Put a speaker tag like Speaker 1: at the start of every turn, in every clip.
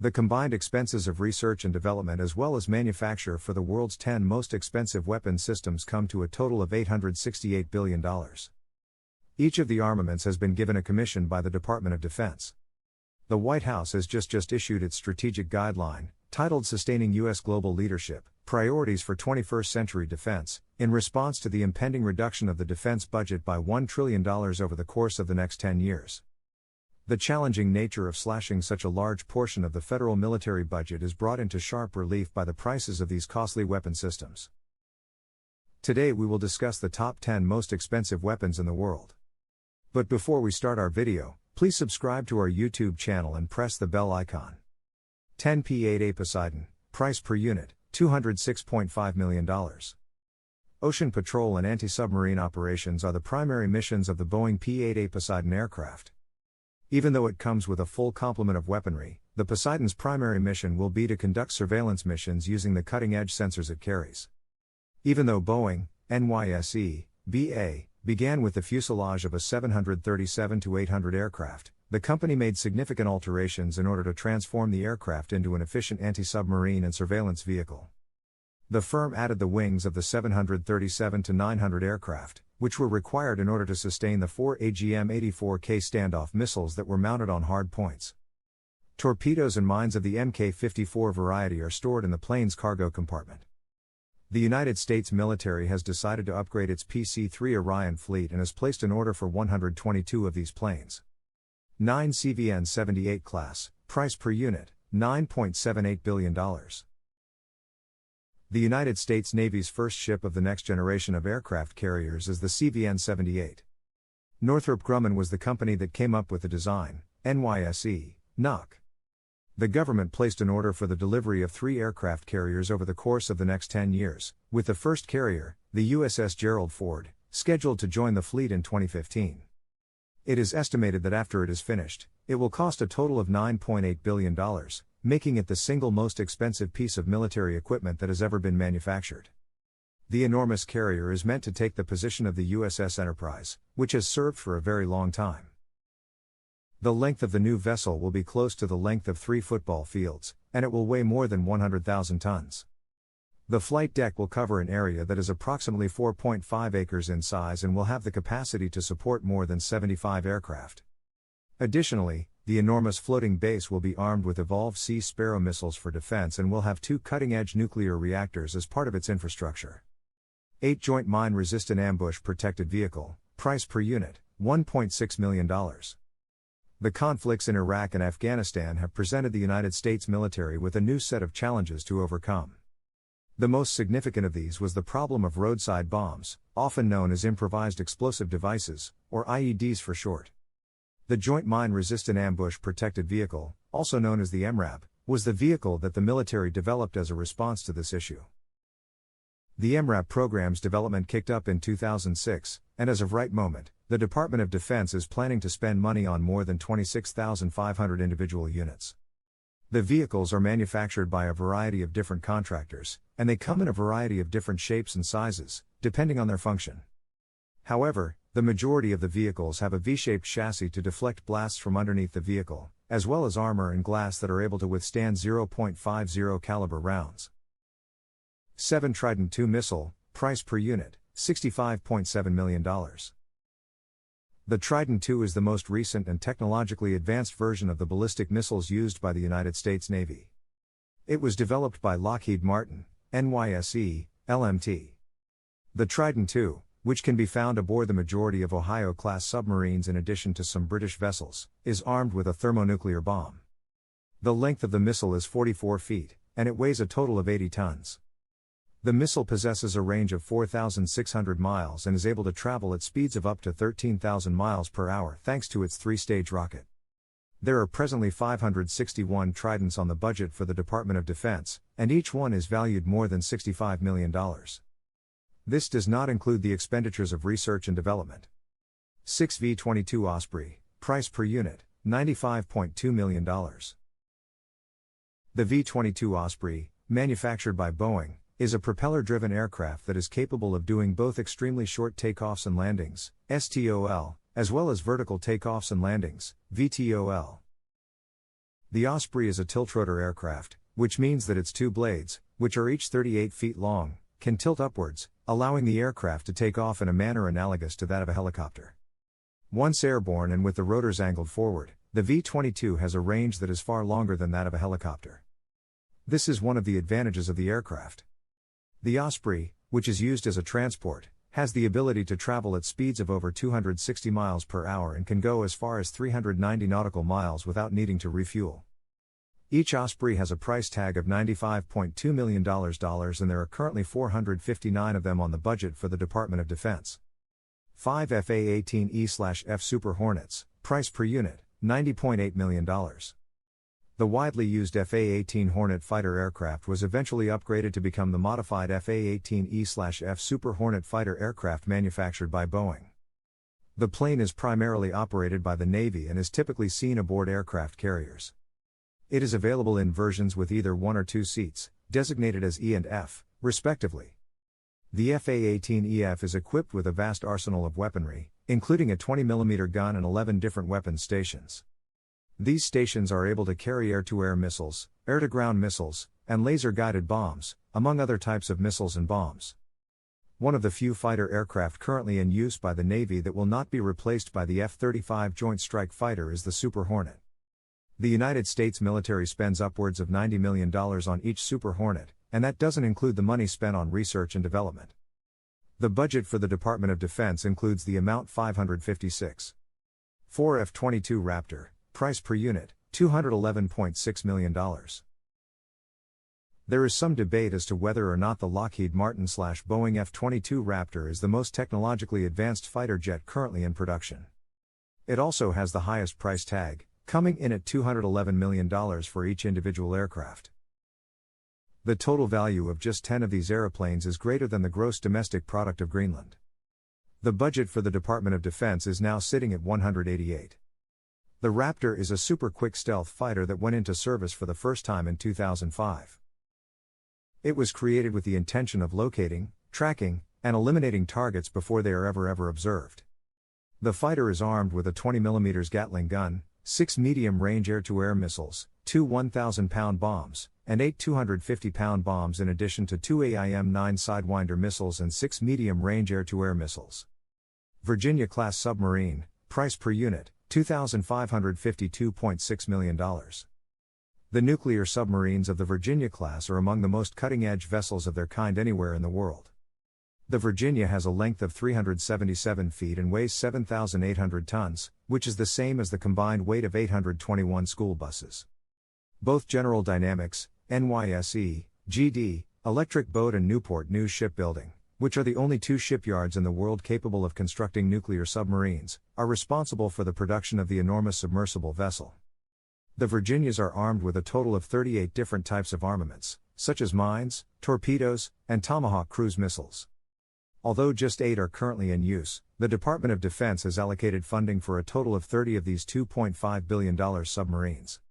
Speaker 1: The combined expenses of research and development as well as manufacture for the world's 10 most expensive weapons systems come to a total of $868 billion. Each of the armaments has been given a commission by the Department of Defense. The White House has just issued its strategic guideline, titled Sustaining U.S. Global Leadership, Priorities for 21st Century Defense, in response to the impending reduction of the defense budget by $1 trillion over the course of the next 10 years. The challenging nature of slashing such a large portion of the federal military budget is brought into sharp relief by the prices of these costly weapon systems. Today we will discuss the top 10 most expensive weapons in the world. But before we start our video, please subscribe to our YouTube channel and press the bell icon. 10 P-8A Poseidon, price per unit, $206.5 million. Ocean patrol and anti-submarine operations are the primary missions of the Boeing P-8A Poseidon aircraft. Even though it comes with a full complement of weaponry, the Poseidon's primary mission will be to conduct surveillance missions using the cutting-edge sensors it carries. Even though Boeing, NYSE, BA, began with the fuselage of a 737-800 aircraft, the company made significant alterations in order to transform the aircraft into an efficient anti-submarine and surveillance vehicle. The firm added the wings of the 737-900 aircraft, which were required in order to sustain the 4 AGM-84K standoff missiles that were mounted on hard points. Torpedoes and mines of the Mk-54 variety are stored in the plane's cargo compartment. The United States military has decided to upgrade its PC-3 Orion fleet and has placed an order for 122 of these planes. 9 CVN-78 class, price per unit, $9.78 billion. The United States Navy's first ship of the next generation of aircraft carriers is the CVN-78. Northrop Grumman was the company that came up with the design, NYSE, NUC. The government placed an order for the delivery of 3 aircraft carriers over the course of the next 10 years, with the first carrier, the USS Gerald Ford, scheduled to join the fleet in 2015. It is estimated that after it is finished, it will cost a total of $9.8 billion, making it the single most expensive piece of military equipment that has ever been manufactured. The enormous carrier is meant to take the position of the USS Enterprise, which has served for a very long time. The length of the new vessel will be close to the length of 3 football fields, and it will weigh more than 100,000 tons. The flight deck will cover an area that is approximately 4.5 acres in size and will have the capacity to support more than 75 aircraft. Additionally, the enormous floating base will be armed with Evolved Sea Sparrow missiles for defense and will have 2 cutting-edge nuclear reactors as part of its infrastructure. 8 Joint Mine-Resistant Ambush Protected Vehicle, price per unit, $1.6 million. The conflicts in Iraq and Afghanistan have presented the United States military with a new set of challenges to overcome. The most significant of these was the problem of roadside bombs, often known as improvised explosive devices, or IEDs for short. The Joint Mine-Resistant Ambush Protected Vehicle, also known as the MRAP, was the vehicle that the military developed as a response to this issue. The MRAP program's development kicked up in 2006, and as of right moment, the Department of Defense is planning to spend money on more than 26,500 individual units. The vehicles are manufactured by a variety of different contractors, and they come in a variety of different shapes and sizes, depending on their function. However, the majority of the vehicles have a V-shaped chassis to deflect blasts from underneath the vehicle, as well as armor and glass that are able to withstand 0.50 caliber rounds. 7 Trident II missile, price per unit, $65.7 million. The Trident II is the most recent and technologically advanced version of the ballistic missiles used by the United States Navy. It was developed by Lockheed Martin, NYSE, LMT. The Trident II, which can be found aboard the majority of Ohio-class submarines in addition to some British vessels, is armed with a thermonuclear bomb. The length of the missile is 44 feet, and it weighs a total of 80 tons. The missile possesses a range of 4,600 miles and is able to travel at speeds of up to 13,000 miles per hour thanks to its 3-stage rocket. There are presently 561 Tridents on the budget for the Department of Defense, and each one is valued more than $65 million. This does not include the expenditures of research and development. 6 V-22 Osprey, price per unit, $95.2 million. The V-22 Osprey, manufactured by Boeing, is a propeller-driven aircraft that is capable of doing both extremely short takeoffs and landings, STOL, as well as vertical takeoffs and landings, VTOL. The Osprey is a tiltrotor aircraft, which means that its two blades, which are each 38 feet long, can tilt upwards, allowing the aircraft to take off in a manner analogous to that of a helicopter. Once airborne and with the rotors angled forward, the V-22 has a range that is far longer than that of a helicopter. This is one of the advantages of the aircraft. The Osprey, which is used as a transport, has the ability to travel at speeds of over 260 miles per hour and can go as far as 390 nautical miles without needing to refuel. Each Osprey has a price tag of $95.2 million, and there are currently 459 of them on the budget for the Department of Defense. 5 FA-18E/F Super Hornets, price per unit, $90.8 million. The widely used FA-18 Hornet fighter aircraft was eventually upgraded to become the modified FA-18E/F Super Hornet fighter aircraft manufactured by Boeing. The plane is primarily operated by the Navy and is typically seen aboard aircraft carriers. It is available in versions with either 1 or 2 seats, designated as E and F, respectively. The FA-18EF is equipped with a vast arsenal of weaponry, including a 20mm gun and 11 different weapons stations. These stations are able to carry air-to-air missiles, air-to-ground missiles, and laser-guided bombs, among other types of missiles and bombs. One of the few fighter aircraft currently in use by the Navy that will not be replaced by the F-35 Joint Strike Fighter is the Super Hornet. The United States military spends upwards of $90 million on each Super Hornet, and that doesn't include the money spent on research and development. The budget for the Department of Defense includes the amount $556. 4 F-22 Raptor, price per unit, $211.6 million. There is some debate as to whether or not the Lockheed Martin/Boeing F-22 Raptor is the most technologically advanced fighter jet currently in production. It also has the highest price tag, coming in at $211 million for each individual aircraft. The total value of just 10 of these airplanes is greater than the gross domestic product of Greenland. The budget for the Department of Defense is now sitting at $188. The Raptor is a super quick stealth fighter that went into service for the first time in 2005. It was created with the intention of locating, tracking, and eliminating targets before they are ever observed. The fighter is armed with a 20mm Gatling gun, 6 medium-range air-to-air missiles, 2 1,000-pound bombs, and 8 250-pound bombs in addition to 2 AIM-9 Sidewinder missiles and 6 medium-range air-to-air missiles. Virginia-class submarine, price per unit, $2,552.6 million. The nuclear submarines of the Virginia class are among the most cutting-edge vessels of their kind anywhere in the world. The Virginia has a length of 377 feet and weighs 7,800 tons, which is the same as the combined weight of 821 school buses. Both General Dynamics, NYSE, GD, Electric Boat and Newport News Shipbuilding, which are the only 2 shipyards in the world capable of constructing nuclear submarines, are responsible for the production of the enormous submersible vessel. The Virginias are armed with a total of 38 different types of armaments, such as mines, torpedoes, and Tomahawk cruise missiles. Although just 8 are currently in use, the Department of Defense has allocated funding for a total of 30 of these $2.5 billion submarines.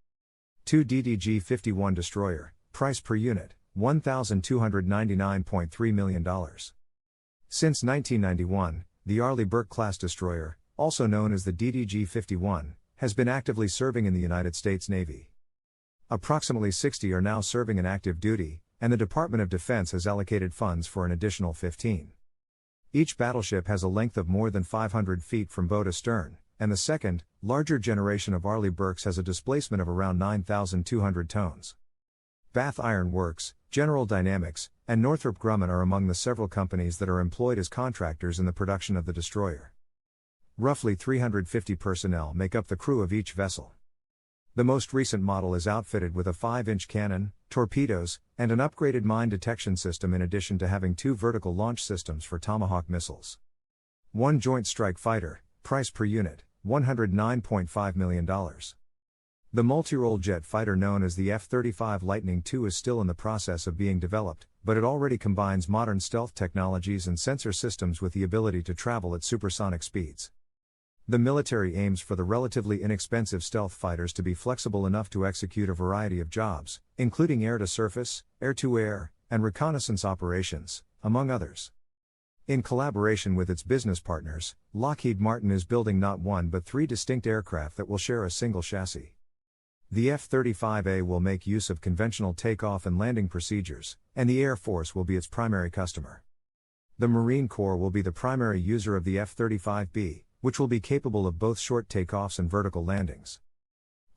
Speaker 1: 2 DDG-51 destroyer, price per unit, $1,299.3 million. Since 1991, the Arleigh Burke-class destroyer, also known as the DDG-51, has been actively serving in the United States Navy. Approximately 60 are now serving in active duty, and the Department of Defense has allocated funds for an additional 15. Each battleship has a length of more than 500 feet from bow to stern, and the second, larger generation of Arleigh Burkes has a displacement of around 9,200 tons. Bath Iron Works, General Dynamics, and Northrop Grumman are among the several companies that are employed as contractors in the production of the destroyer. Roughly 350 personnel make up the crew of each vessel. The most recent model is outfitted with a 5-inch cannon, torpedoes, and an upgraded mine detection system in addition to having 2 vertical launch systems for Tomahawk missiles. 1 Joint Strike Fighter, price per unit, $109.5 million. The multi-role jet fighter known as the F-35 Lightning II is still in the process of being developed, but it already combines modern stealth technologies and sensor systems with the ability to travel at supersonic speeds. The military aims for the relatively inexpensive stealth fighters to be flexible enough to execute a variety of jobs, including air-to-surface, air-to-air, and reconnaissance operations, among others. In collaboration with its business partners, Lockheed Martin is building not 1 but 3 distinct aircraft that will share a single chassis. The F-35A will make use of conventional takeoff and landing procedures, and the Air Force will be its primary customer. The Marine Corps will be the primary user of the F-35B, which will be capable of both short takeoffs and vertical landings.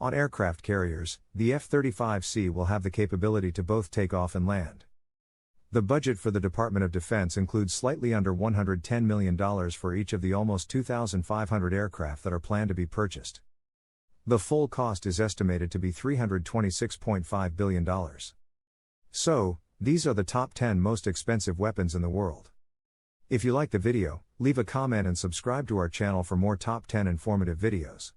Speaker 1: On aircraft carriers, the F-35C will have the capability to both take off and land. The budget for the Department of Defense includes slightly under $110 million for each of the almost 2,500 aircraft that are planned to be purchased. The full cost is estimated to be $326.5 billion. So, these are the top 10 most expensive weapons in the world. If you like the video, leave a comment and subscribe to our channel for more top 10 informative videos.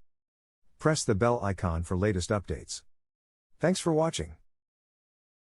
Speaker 1: Press the bell icon for latest updates. Thanks for watching.